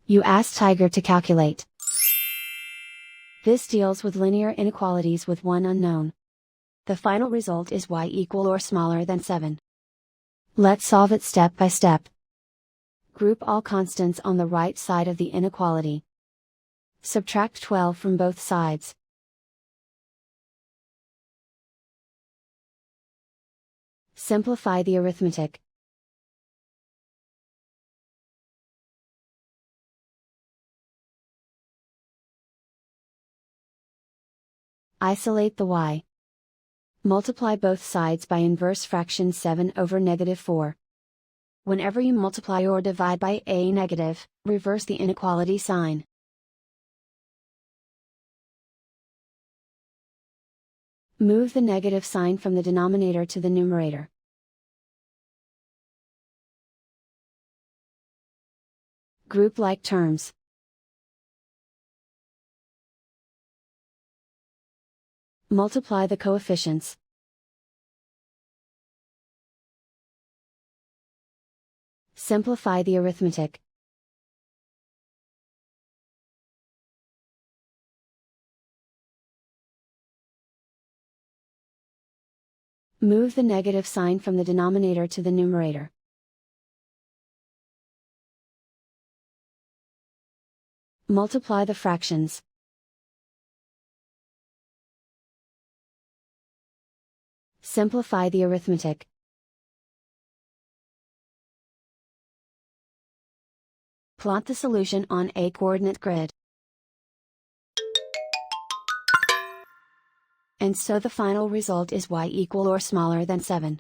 You ask Tiger to calculate. This deals with linear inequalities with one unknown. The final result is y equal or smaller than 7. Let's solve it step by step. Group all constants on the right side of the inequality. Subtract 12 from both sides. Simplify the arithmetic. Isolate the y. Multiply both sides by inverse fraction 7 over -4. Whenever you multiply or divide by a negative, reverse the inequality sign. Move the negative sign from the denominator to the numerator. Group like terms. Multiply the coefficients. Simplify the arithmetic. Move the negative sign from the denominator to the numerator. Multiply the fractions. Simplify the arithmetic. Plot the solution on a coordinate grid. And so the final result is y equal or smaller than 7.